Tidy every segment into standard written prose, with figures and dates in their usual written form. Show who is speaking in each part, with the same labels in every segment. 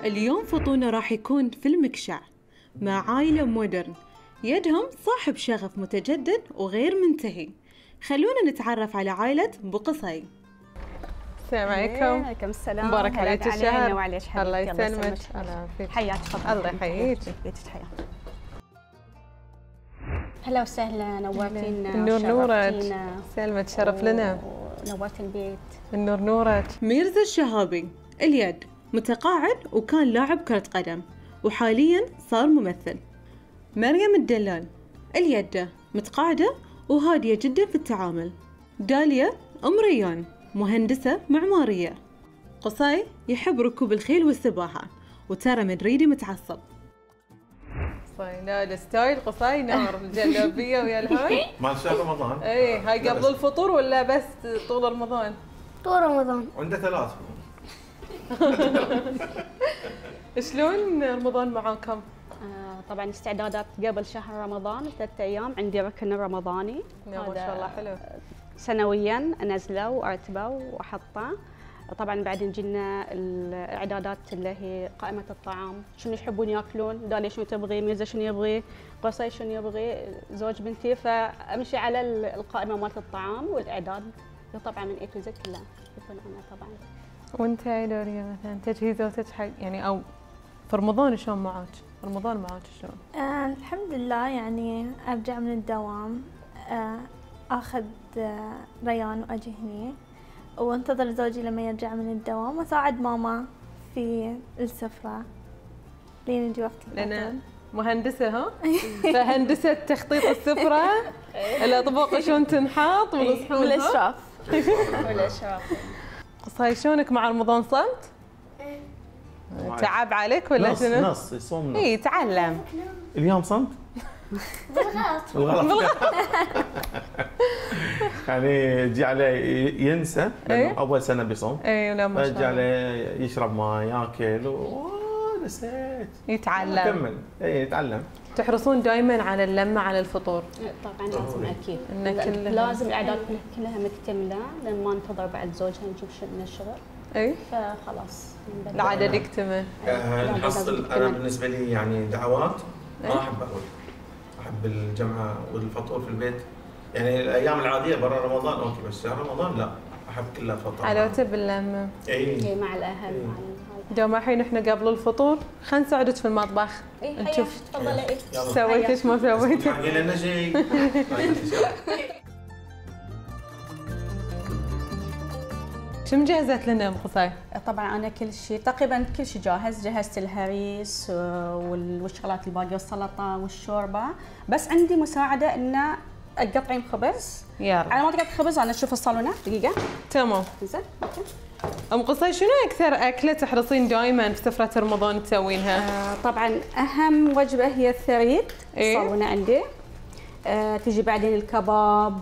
Speaker 1: اليوم فطورنا راح يكون في المكشع مع عائلة مودرن، يدهم صاحب شغف متجدد وغير منتهي. خلونا نتعرف على عائلة بو قصي.
Speaker 2: السلام عليكم.
Speaker 3: وعليكم السلام.
Speaker 2: مبارك عليك الشهر.
Speaker 3: وعليك
Speaker 2: الله
Speaker 3: حبيبتي.
Speaker 2: يسلمك. الله يعافيك.
Speaker 3: حياك. تفضلي.
Speaker 2: الله يحييك.
Speaker 3: بيتك حياك. هلا وسهلا، نورتينا.
Speaker 2: النور نورك. سلمى تشرف لنا.
Speaker 3: نورت البيت.
Speaker 2: النور نورك.
Speaker 1: ميرزا الشهابي اليد متقاعد وكان لاعب كرة قدم وحاليا صار ممثل. مريم الدلال اليد متقاعدة وهادية جدا في التعامل. داليا أم ريان مهندسة معمارية. قصي يحب ركوب الخيل والسباحة، وترى مدريدي متعصب.
Speaker 2: قصي لا الستايل قصي نار، الجلابية ويا الهاي
Speaker 4: مال شهر رمضان.
Speaker 2: اي هاي قبل الفطور ولا بس طول رمضان؟
Speaker 5: طول رمضان.
Speaker 4: وعنده 3.
Speaker 2: شلون رمضان معاكم؟
Speaker 3: طبعا استعدادات قبل شهر رمضان 3 أيام عندي ركن رمضاني.
Speaker 2: ما شاء الله حلو.
Speaker 3: سنويا انزله وارتبه واحطه. طبعا بعدين جينا الاعدادات اللي هي قائمه الطعام، شنو يحبون ياكلون، داليا شنو تبغي، ميرزا شنو يبغي، قصي شنو يبغي، زوج بنتي، فامشي على القائمه مالت الطعام والاعداد. طبعا من A to Z كلها يكون انا طبعا.
Speaker 2: وانت يا دوريا مثلا تجهيزاتك حق يعني او في رمضان شلون معاك؟ رمضان معاك شلون؟
Speaker 5: الحمد لله، يعني ارجع من الدوام، اخذ ريان واجي هني وانتظر زوجي لما يرجع من الدوام واساعد ماما في السفرة لين يجي وقت الفطور.
Speaker 2: لأن مهندسة ها؟ فهندسة تخطيط السفرة، الأطباق شلون تنحط والصحون
Speaker 5: والاشراف.
Speaker 3: والاشراف.
Speaker 2: قصي شلونك مع رمضان صمت؟ تعب عليك ولا شنو؟
Speaker 4: نص يصوم نص.
Speaker 2: اي تعلم.
Speaker 4: اليوم صمت؟ بالغلط. يعني يجي عليه ينسى لانه اول سنه بيصوم.
Speaker 2: اي لا ما شاء الله.
Speaker 4: يجي عليه يشرب ماء ياكل نسيت.
Speaker 2: يتعلم.
Speaker 4: كمل. اي يتعلم.
Speaker 2: تحرصون دائما على اللمه على الفطور.
Speaker 3: طبعا لازم اكيد.
Speaker 2: انك
Speaker 3: لازم الاعداد كلها مكتمله لان ما ننتظر بعد زوجها نشوف شو من الشغل.
Speaker 2: اي
Speaker 3: فخلاص
Speaker 2: العدد يكتمل.
Speaker 4: نحصل انا بالنسبه لي يعني دعوات ما احب اقول. احب الجمعه والفطور في البيت. يعني الايام العاديه برا رمضان اوكي، بس شهر رمضان لا، احب كلها فطور.
Speaker 2: حلاوته باللمه.
Speaker 3: اي مع الاهل.
Speaker 2: دوما الحين احنا قبل الفطور خلينا نساعدك في المطبخ.
Speaker 3: نشوف تفضلي.
Speaker 2: سويت ايش ما سويت؟
Speaker 4: باقي لنا شيء.
Speaker 2: شو مجهزت لنا ام قصي؟
Speaker 3: طبعا انا كل شيء تقريبا كل شيء جاهز، جهزت الهريس والشغلات الباقيه والسلطه والشوربه، بس عندي مساعده ان تقطعين خبز.
Speaker 2: يلا
Speaker 3: على ما تقطع خبز انا اشوف الصالونات دقيقه.
Speaker 2: تمام.
Speaker 3: زين اوكي.
Speaker 2: ام قصي شنو اكثر اكله تحرصين دائما في سفره رمضان تسوينها؟
Speaker 3: طبعا اهم وجبه هي الثريد.
Speaker 2: إيه؟
Speaker 3: الصالونه عندي. تجي بعدين الكباب،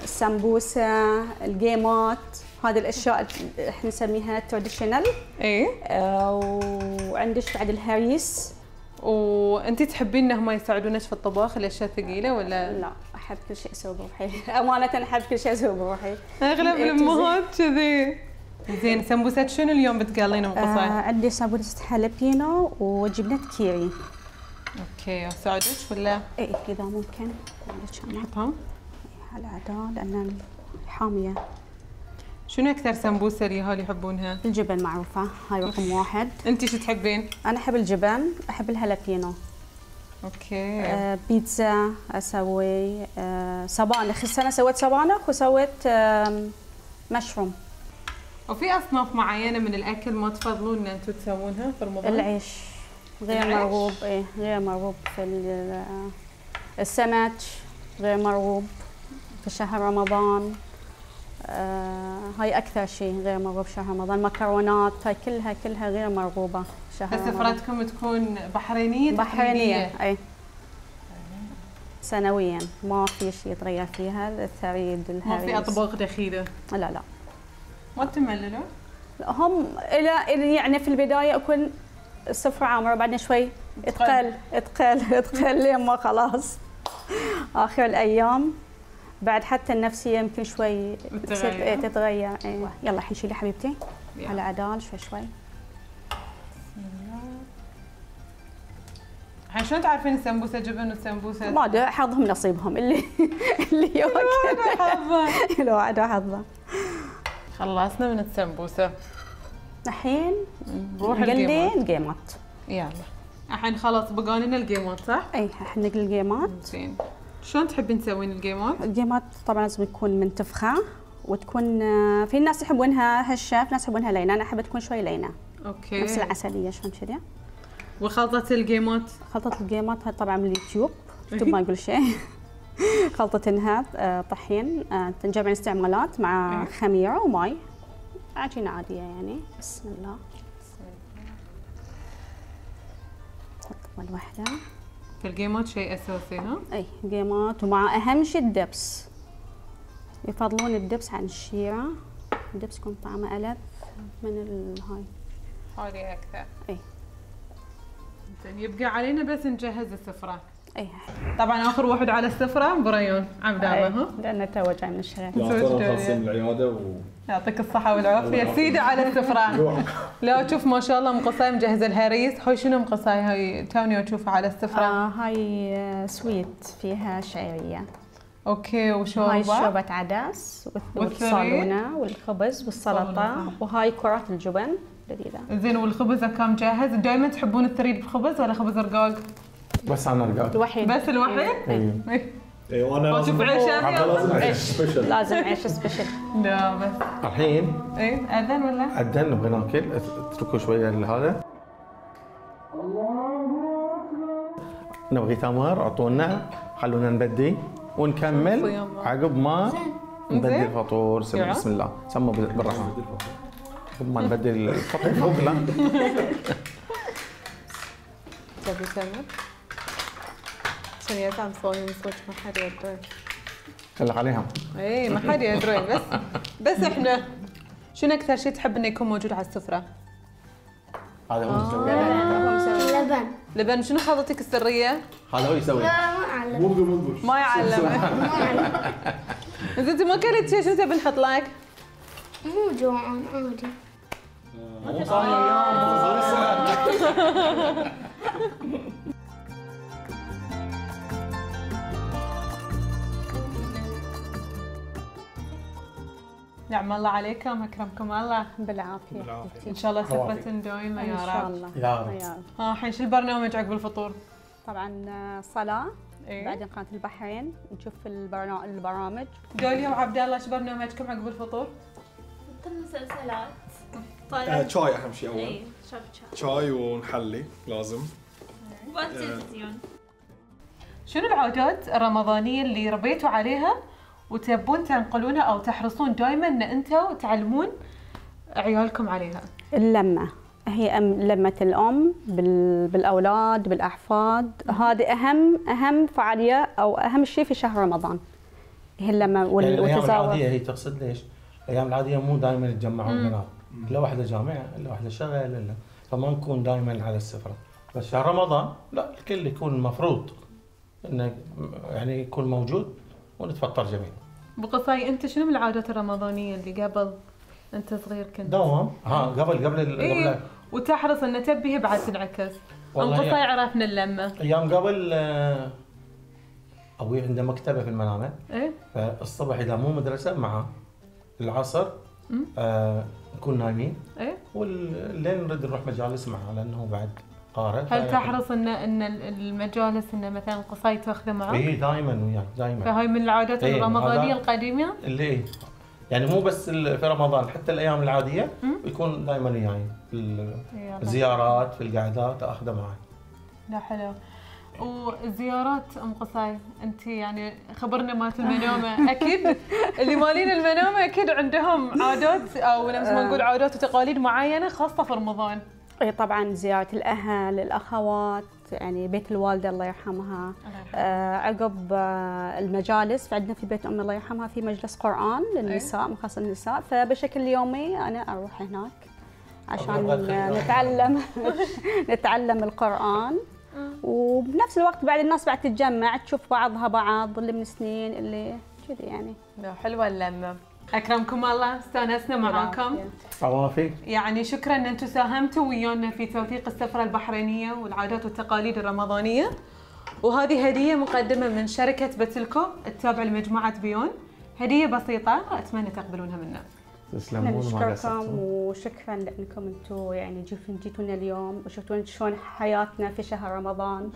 Speaker 3: السمبوسه، القيمات، هذه الاشياء احنا نسميها تراديشنال.
Speaker 2: اي.
Speaker 3: وعندك بعد الهريس.
Speaker 2: وانت تحبين انهم يساعدونك في الطبخ الاشياء الثقيله ولا؟
Speaker 3: لا احب كل شيء اسوي بروحي. امانه احب كل شيء اسوي بروحي.
Speaker 2: اغلب الامهات كذي. زين سمبوسات شنو اليوم بتقالين ام قصي؟
Speaker 3: عندي سمبوسه حالبينو وجبنه كيري.
Speaker 2: اوكي اساعدك ولا؟
Speaker 3: اي اذا ممكن.
Speaker 2: نحطهم
Speaker 3: على عدال لان حاميه.
Speaker 2: شنو اكثر سمبوسه اليهال يحبونها؟
Speaker 3: الجبن معروفه، هاي رقم 1.
Speaker 2: انت شو تحبين؟
Speaker 3: انا احب الجبن، احب الهالبينو.
Speaker 2: اوكي.
Speaker 3: بيتزا اسوي، سبانخ، السنه سويت سبانخ وسويت مشروم.
Speaker 2: وفي اصناف معينه من الاكل ما تفضلون ان انتم تسوونها في رمضان؟
Speaker 3: العيش غير مرغوب. ايه غير مرغوب في السمك، غير مرغوب في شهر رمضان. هاي اكثر شيء غير مرغوب شهر رمضان. مكرونات هاي كلها غير مرغوبه شهر رمضان.
Speaker 2: سفرتكم تكون بحرينيه؟
Speaker 3: بحرينيه اي. سنويا ما في شيء يتغير فيها. الثريد، الهريس.
Speaker 2: ما في اطباق دخيله؟
Speaker 3: لا.
Speaker 2: ما تمللوا؟
Speaker 3: هم الى يعني في البدايه اكون السفره عامره، بعدين شوي اتقل لين ما خلاص اخر الايام بعد حتى النفسيه يمكن شوي تتغير. ايوه يلا الحين شيلي حبيبتي على عدال شوي.
Speaker 2: الحين شلون تعرفين السمبوسه جبن والسمبوسه؟
Speaker 3: ما ادري حظهم نصيبهم اللي يوكل لو عاد حظه.
Speaker 2: خلصنا من السمبوسه.
Speaker 3: الحين
Speaker 2: نروح
Speaker 3: الجيمات.
Speaker 2: يلا الحين خلاص بقى لنا الجيمات صح؟
Speaker 3: اي الحين نقل الجيمات.
Speaker 2: زين شلون تحبين تسوين الجيمات؟
Speaker 3: الجيمات طبعا لازم تكون منتفخه وتكون في ناس يحبونها هشه، في ناس يحبونها لينه، انا احب تكون شوي لينه.
Speaker 2: اوكي.
Speaker 3: نفس العسليه شلون كذا.
Speaker 2: وخلطة الجيمات؟
Speaker 3: خلطة الجيمات هاي طبعا من اليوتيوب، ما يقول شيء. خلطة انها طحين، نجمع استعمالات مع خميرة وماي، عجينة عادية يعني. بسم الله. نحط أول واحدة.
Speaker 2: في الجيمات شيء أساسي ها؟
Speaker 3: أي جيمات، ومع أهم شيء الدبس. يفضلون الدبس عن الشيرة، الدبس يكون طعمه ألذ من الهاي.
Speaker 2: حالي أكثر.
Speaker 3: أي.
Speaker 2: زين يبقى علينا بس نجهز السفرة.
Speaker 3: اي
Speaker 2: طبعا اخر واحد على السفرة بريان عبدالله ها؟
Speaker 3: لانه تو جاي من الشارع.
Speaker 6: خلصين العيادة
Speaker 2: يعطيك الصحة والعافية سيدي على السفرة. لا شوف ما شاء الله مقصاي مجهزة الهريس، هاي شنو مقصاي هاي توني اشوفها على السفرة؟
Speaker 3: هاي سويت فيها شعرية.
Speaker 2: اوكي وشوربة؟
Speaker 3: هاي شوربة عدس والصالونة والخبز والسلطة، وهاي كرات الجبن لذيذة.
Speaker 2: زين والخبز كم جاهز؟ دائما تحبون الثريد بالخبز ولا خبز رقاق؟
Speaker 4: بس انا رقاق.
Speaker 3: الوحيد.
Speaker 2: بس الوحيد؟
Speaker 6: اي وانا لازم
Speaker 2: عيش
Speaker 6: سبيشل.
Speaker 3: لازم عيش سبيشل.
Speaker 2: لا بس
Speaker 4: الحين
Speaker 2: ايه اذن ولا؟
Speaker 4: اذن نبغى ناكل، اتركوا شويه لهذا. نبغي تمر اعطونا، خلونا نبدي ونكمل عقب ما نبدي الفطور. بسم الله سموا بالرحمه. عقب ما نبدي الفطور فوق لا.
Speaker 2: تبي تمر؟ ثانية عم صايم صوت ما حد يدري.
Speaker 4: خلي عليها.
Speaker 2: اي ما حد يدري بس احنا شنو اكثر شيء تحب انه يكون موجود على السفرة؟
Speaker 4: هذا هو يسوي.
Speaker 5: لبن.
Speaker 2: لبن. شنو خلطتك السرية؟
Speaker 4: هذا هو يسوي.
Speaker 5: لا ما أعلم.
Speaker 2: ما يعلم. زين انت ما كلت شيء، شو تبي نحط لك؟
Speaker 5: مو جوعان عادي.
Speaker 4: مو صايم
Speaker 2: نعم الله عليكم اكرمكم الله.
Speaker 3: بالعافية.
Speaker 2: ان شاء الله سفرة دائمة يا رب.
Speaker 3: ان شاء الله.
Speaker 4: يا رب.
Speaker 2: ها الحين شو البرنامج عقب الفطور؟
Speaker 3: طبعا صلاة،
Speaker 2: إيه؟
Speaker 3: بعدين قناة البحرين نشوف البرامج.
Speaker 2: دوليا وعبد الله شو برنامجكم عقب الفطور؟
Speaker 5: مسلسلات.
Speaker 6: شاي اهم شيء اول.
Speaker 5: اي شرب شاي.
Speaker 6: شاي ونحلي لازم.
Speaker 5: والتلفزيون.
Speaker 2: شنو العادات الرمضانية اللي ربيتوا عليها وتبون تنقلونها او تحرصون دائما ان انتم تعلمون عيالكم عليها؟
Speaker 3: اللمة هي لمة الأم بالأولاد بالأحفاد، هذه أهم فعالية أو أهم شيء في شهر رمضان. هي اللمة
Speaker 4: الأيام
Speaker 3: والتزاور.
Speaker 4: العادية هي تقصد ليش؟ الأيام العادية مو دائما يتجمعون البنات، لا واحدة جامعة إلا واحدة شغل إلا، فما نكون دائما على السفرة. بس شهر رمضان لا، الكل يكون المفروض إنه يعني يكون موجود ونتفطر جميعا.
Speaker 2: بقصاي انت شنو من العادات الرمضانية اللي قبل انت صغير كنت؟
Speaker 4: دوام قبل
Speaker 2: إيه؟ وتحرص ان تبيه بعد تنعكس. قصاي عرفنا اللمة.
Speaker 4: ايام قبل ابوي عنده مكتبه في المنامه.
Speaker 2: ايه؟
Speaker 4: فالصبح اذا مو مدرسه معه العصر نكون نايمين.
Speaker 2: ايه؟
Speaker 4: والليل نرد نروح مجالس معه لانه بعد قارئ.
Speaker 2: هل تحرص ان المجالس انه مثلا قصاي تاخذه معه؟
Speaker 4: اي دائما وياه دائما.
Speaker 2: فهاي من العادات الرمضانيه القديمه
Speaker 4: اللي يعني مو بس في رمضان، حتى الايام العاديه يكون دائما وياي في الزيارات في القعدات اخذه معي.
Speaker 2: لا حلو. والزيارات ام قصاي انت يعني خبرنا مالت المنامه، اكيد اللي مالين المنامه اكيد عندهم عادات او نفس ما نقول عادات وتقاليد معينه خاصه في رمضان.
Speaker 3: اي طبعا زياره الاهل الاخوات، يعني بيت الوالده الله يرحمها. عقب المجالس، فعندنا في بيت امي الله يرحمها في مجلس قران للنساء مخصص للنساء، فبشكل يومي انا اروح هناك عشان نتعلم القران. وبنفس الوقت بعد الناس بعد تتجمع تشوف بعضها بعض اللي من سنين اللي كذي يعني.
Speaker 2: حلوه اللمه. اكرمكم الله، استانسنا معاكم.
Speaker 6: عوافي.
Speaker 2: يعني شكرا ان انتم ساهمتوا ويانا في توثيق السفره البحرينيه والعادات والتقاليد الرمضانيه. وهذه هديه مقدمه من شركه بتلكو التابعه لمجموعه بيون، هديه بسيطه اتمنى تقبلونها منا.
Speaker 6: تسلمون.
Speaker 3: نشكركم وشكرا لانكم انتم يعني جيتونا اليوم وشفتوا شلون حياتنا في شهر رمضان.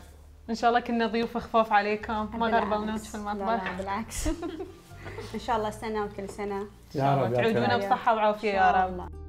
Speaker 2: ان شاء الله كنا ضيوف خفاف عليكم، ما غربلناك في المطبخ.
Speaker 3: لا بالعكس. ان شاء الله سنه وكل سنه
Speaker 6: يا رب
Speaker 2: تعودونا بصحه وعافيه يا رب.